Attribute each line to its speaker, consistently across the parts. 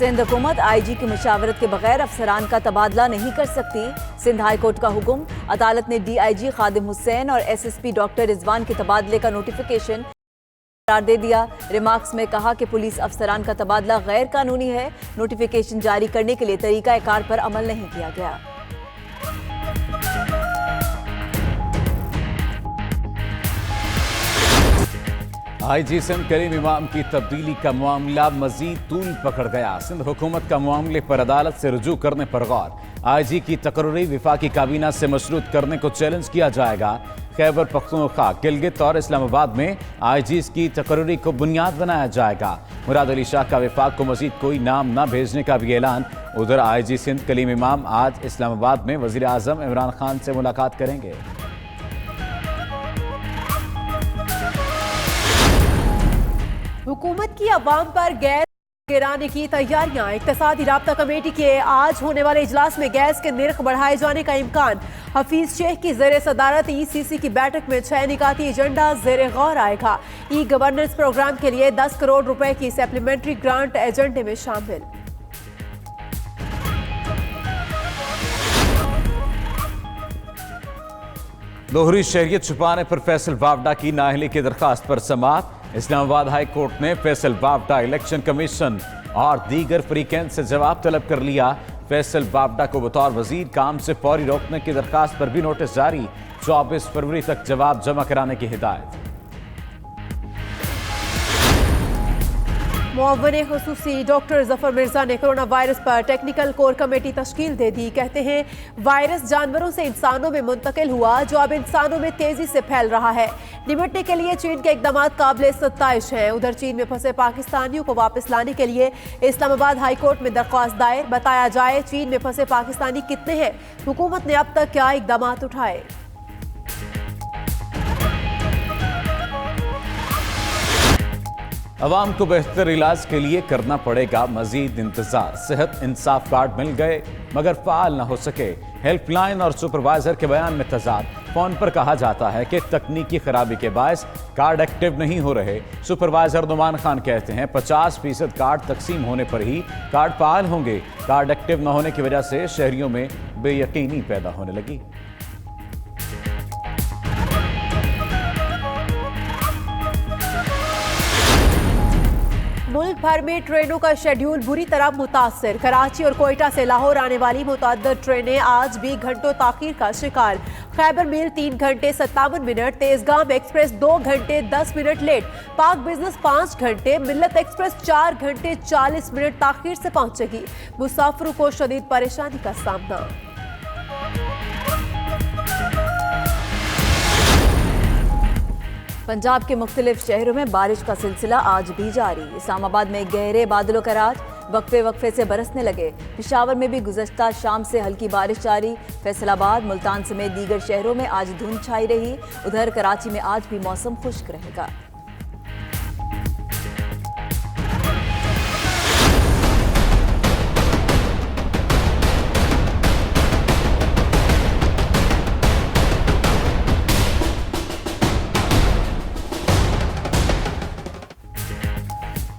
Speaker 1: सिंध हुकूमत आईजी की मुशावरत के बगैर अफसरान का तबादला नहीं कर सकती। सिंध हाई कोर्ट का हुक्म। अदालत ने डीआईजी खादिम हुसैन और एसएसपी डॉक्टर रिजवान के तबादले का नोटिफिकेशन करार दे दिया। रिमार्क्स में कहा कि पुलिस अफसरान का तबादला गैर कानूनी है। नोटिफिकेशन जारी करने के लिए तरीका-ए-कार पर अमल नहीं किया गया।
Speaker 2: आईजी सिंध करीम इमाम की तब्दीली का मामला मजीद तूल पकड़ गया। सिंध हुकूमत का मामले पर अदालत से रुजू करने पर गौर। आईजी की तकर्री विफाकी काबीना से मशरूत करने को चैलेंज किया जाएगा। खैबर पख्तूनख्वा, गिलगित और इस्लामाबाद में आईजीज की तकर्री को बुनियाद बनाया जाएगा। मुराद अली शाह का विफाक को मजीद कोई नाम न भेजने का भी ऐलान। उधर आईजी सिंध कलीम इमाम आज इस्लामाबाद में वजीर आजम इमरान खान से मुलाकात करेंगे।
Speaker 3: हुकूमत की अवाम पर गैस गिराने की तैयारियां। इक्तिसादी राब्ता कमेटी के आज होने वाले इजलास में गैस के निर्ख बढ़ाए जाने का इम्कान। हफीज शेख की ज़ेर सदारत ईसीसी की बैठक में 6 निकाती एजेंडा ज़ेर गौर आएगा। ई गवर्नेंस प्रोग्राम के लिए 10 करोड़ रुपए की सप्लीमेंट्री ग्रांट एजेंडे में शामिल।
Speaker 2: दोहरी शहरियत छुपाने पर फैसल बावडा की नाअहली की दरखास्त पर समाअत। इस्लामाबाद हाई कोर्ट ने फैसल बावडा, इलेक्शन कमीशन और दीगर फरीकैन से जवाब तलब कर लिया। फैसल बावडा को बतौर वजीर काम से फौरी रोकने की दरखास्त पर भी नोटिस जारी। 24 फरवरी तक जवाब जमा कराने की हिदायत।
Speaker 3: मुअव्विन खुसूसी डॉक्टर जफर मिर्जा ने कोरोना वायरस पर टेक्निकल कोर कमेटी तश्कील दे दी। कहते हैं वायरस जानवरों से इंसानों में मुंतकिल हुआ, जो अब इंसानों में तेजी से फैल रहा है। निपटने के लिए चीन के इकदाम काबिल सत्ताइश हैं। उधर चीन में फंसे पाकिस्तानियों को वापस लाने के लिए इस्लामाबाद हाई कोर्ट में दरख्वास्त दायर। बताया जाए चीन में फंसे पाकिस्तानी कितने हैं, हुकूमत ने अब तक क्या इकदाम उठाए।
Speaker 2: अवाम को बेहतर इलाज के लिए करना पड़ेगा मजीद इंतजार। सेहत इंसाफ कार्ड मिल गए मगर फाल न हो सके। हेल्पलाइन और सुपरवाइजर के बयान में तजाद। फोन पर कहा जाता है कि तकनीकी खराबी के बायस कार्ड एक्टिव नहीं हो रहे। सुपरवाइजर नुमान खान कहते हैं 50% कार्ड तकसीम होने पर ही कार्ड फाल होंगे। कार्ड एक्टिव न होने की वजह से शहरियों में बेयकीनी पैदा होने लगी।
Speaker 3: मुल्क भर में ट्रेनों का शेड्यूल बुरी तरह मुतासर। कराची और कोयटा से लाहौर आने वाली मुतअद्दिद ट्रेनें आज भी घंटों ताखीर का शिकार। खैबर मेल 3 घंटे 57 मिनट, तेजगाम एक्सप्रेस 2 घंटे 10 मिनट लेट, पाक बिजनेस 5 घंटे, मिल्लत एक्सप्रेस 4 घंटे 40 मिनट ताखीर से पहुंचेगी। मुसाफिरों को शदीद परेशानी का सामना।
Speaker 1: पंजाब के मुख्तलिफ शहरों में बारिश का सिलसिला आज भी जारी। इस्लामाबाद में गहरे बादलों का राज, वक्फे वक्फे से बरसने लगे। पेशावर में भी गुज़श्ता शाम से हल्की बारिश जारी। फैसलाबाद, मुल्तान समेत दीगर शहरों में आज धुंध छाई रही। उधर कराची में आज भी मौसम खुश्क रहेगा।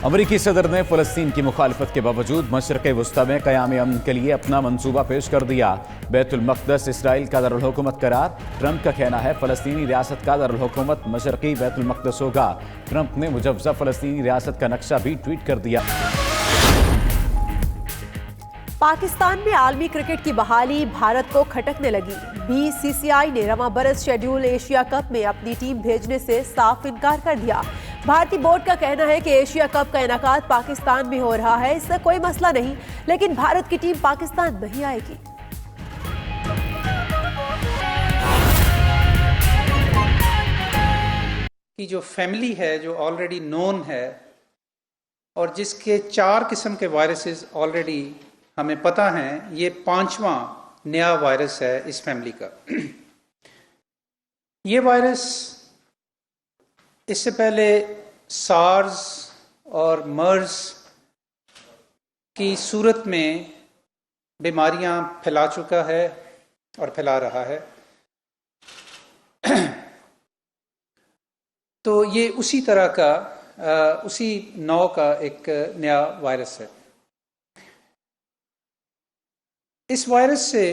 Speaker 2: अमरीकी सदर ने फ़लस्तीन की मुखालफत के बावजूद मशरक़ वस्ता में क़याम अमन के लिए अपना मंसूबा पेश कर दिया। बैतुल मक़दस इसराइल का दारुल हुकूमत करार। ट्रंप का कहना है फ़लस्तीनी रियासत का दारुल हुकूमत मशरक़ी बैतुल मक़दस होगा। ट्रंप ने मुजव्वज़ा फ़लस्तीनी रियासत का नक्शा भी ट्वीट कर दिया।
Speaker 3: पाकिस्तान में आलमी क्रिकेट की बहाली भारत को खटकने लगी। बीसीसीआई ने रवां बरस शेड्यूल एशिया कप में अपनी टीम भेजने से साफ इनकार कर दिया। भारतीय बोर्ड का कहना है कि एशिया कप का इनेकाद पाकिस्तान में हो रहा है, इससे कोई मसला नहीं, लेकिन भारत की टीम पाकिस्तान नहीं आएगी।
Speaker 4: की जो फैमिली है, जो ऑलरेडी नोन है और जिसके 4 किस्म के वायरसेस ऑलरेडी हमें पता हैं, ये 5वां नया वायरस है इस फैमिली का। ये वायरस इससे पहले सार्स और मर्स की सूरत में बीमारियां फैला चुका है और फैला रहा है। तो ये उसी तरह का उसी नौ का एक नया वायरस है। इस वायरस से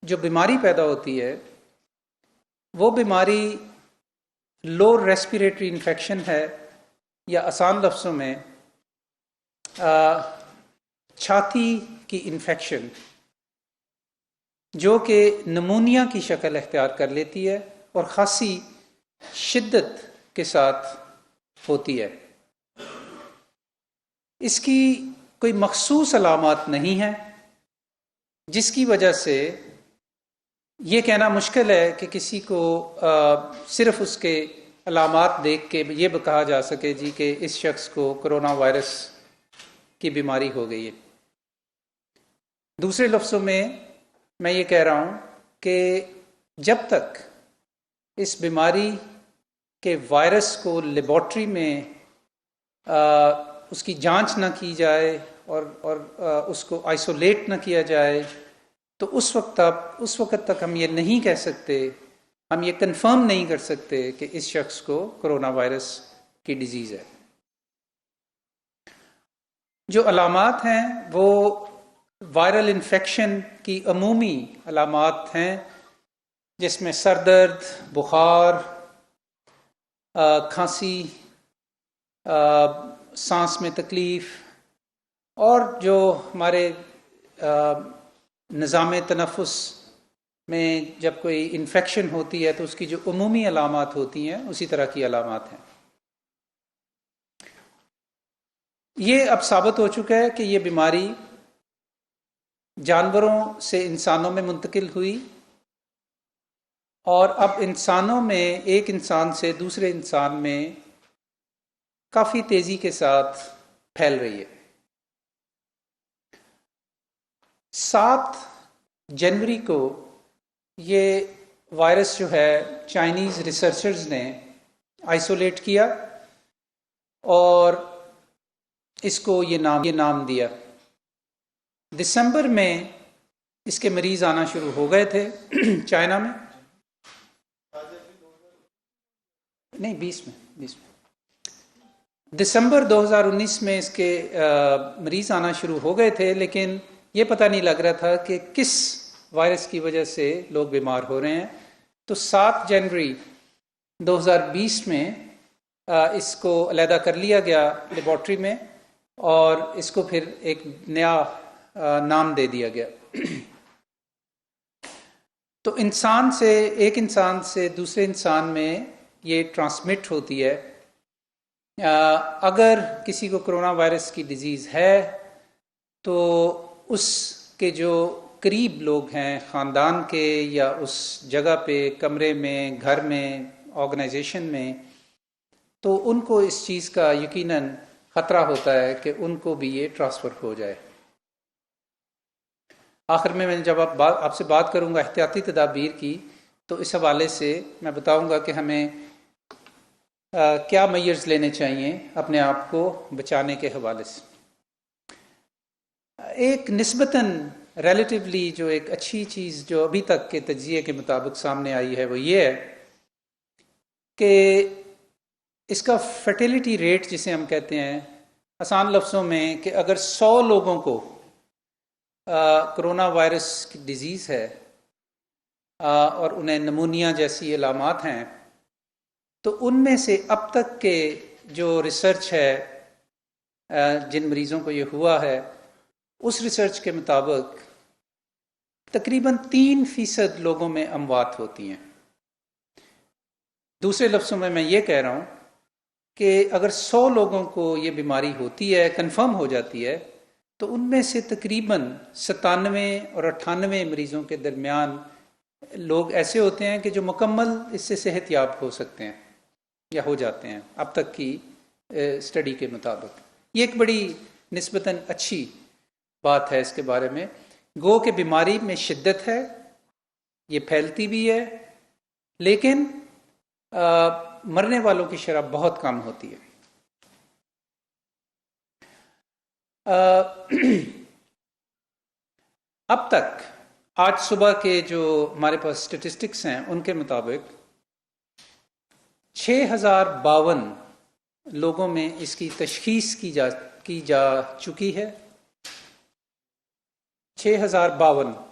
Speaker 4: जो बीमारी पैदा होती है वो बीमारी लोअर रेस्पिरेटरी इन्फेक्शन है, या आसान लफ्ज़ों में छाती की इन्फेक्शन, जो कि नमूनिया की शक्ल इख्तियार कर लेती है और खासी शिद्दत के साथ होती है। इसकी कोई मखसूस अलामात नहीं है, जिसकी वजह से ये कहना मुश्किल है कि किसी को सिर्फ उसके अलामात देख के ये कहा जा सके जी कि इस शख्स को कोरोना वायरस की बीमारी हो गई है। दूसरे लफ्ज़ों में मैं ये कह रहा हूँ कि जब तक इस बीमारी के वायरस को लेबॉर्ट्री में उसकी जांच न की जाए और उसको आइसोलेट न किया जाए, तो उस वक्त तक हम ये नहीं कह सकते, हम ये कंफर्म नहीं कर सकते कि इस शख्स को कोरोना वायरस की डिजीज़ है। जो अलामात हैं वो वायरल इन्फेक्शन की अमूमी अलामात हैं, जिसमें सर दर्द, बुखार, खांसी, सांस में तकलीफ़, और जो हमारे निज़ाम तनफ़ुस में जब कोई इन्फेक्शन होती है तो उसकी जो अमूमी अलामात होती हैं उसी तरह की अलामात हैं। ये अब साबित हो चुका है कि ये बीमारी जानवरों से इंसानों में मुंतकिल हुई और अब इंसानों में, एक इंसान से दूसरे इंसान में काफ़ी तेज़ी के साथ फैल रही है। 7 जनवरी को ये वायरस जो है चाइनीज़ रिसर्चर्स ने आइसोलेट किया और इसको ये नाम दिया। दिसंबर में इसके मरीज़ आना शुरू हो गए थे चाइना में, नहीं 20 में दिसंबर 2019 में इसके मरीज़ आना शुरू हो गए थे, लेकिन ये पता नहीं लग रहा था कि किस वायरस की वजह से लोग बीमार हो रहे हैं। तो 7 जनवरी 2020 में इसको अलहदा कर लिया गया लेबॉर्ट्री में और इसको फिर एक नया नाम दे दिया गया। तो एक इंसान से दूसरे इंसान में ये ट्रांसमिट होती है। अगर किसी को कोरोना वायरस की डिजीज़ है तो उसके जो करीब लोग हैं ख़ानदान के, या उस जगह पे, कमरे में, घर में, ऑर्गेनाइजेशन में, तो उनको इस चीज़ का यकीनन ख़तरा होता है कि उनको भी ये ट्रांसफ़र हो जाए। आखिर में मैं जब आपसे बात करूंगा एहतियाती तदाबीर की, तो इस हवाले से मैं बताऊंगा कि हमें क्या मेजर्स लेने चाहिए अपने आप को बचाने के हवाले से। एक निस्बतन रिलेटिवली जो एक अच्छी चीज़ जो अभी तक के तज्ज़िये के मुताबिक सामने आई है वो ये है कि इसका फर्टिलिटी रेट जिसे हम कहते हैं, आसान लफ्ज़ों में, कि अगर 100 लोगों को कोरोना वायरस की डिज़ीज़ है और उन्हें नमूनिया जैसी अलामात हैं, तो उनमें से अब तक के जो रिसर्च है जिन मरीज़ों को ये हुआ है, उस रिसर्च के मुताबिक तकरीबन 3% लोगों में अमवात होती हैं। दूसरे लफ्ज़ों में मैं ये कह रहा हूँ कि अगर 100 लोगों को ये बीमारी होती है, कंफर्म हो जाती है, तो उनमें से तकरीबन 97 और 98 मरीज़ों के दरमियान लोग ऐसे होते हैं कि जो मुकम्मल इससे सेहतयाब हो सकते हैं या हो जाते हैं अब तक की स्टडी के मुताबिक। ये एक बड़ी निस्बतन अच्छी बात है इसके बारे में। गो के बीमारी में शिद्दत है, ये फैलती भी है, लेकिन मरने वालों की शरह बहुत कम होती है। अब तक आज सुबह के जो हमारे पास स्टेटिस्टिक्स हैं उनके मुताबिक 6052 लोगों में इसकी तशखीस की जा चुकी है 6052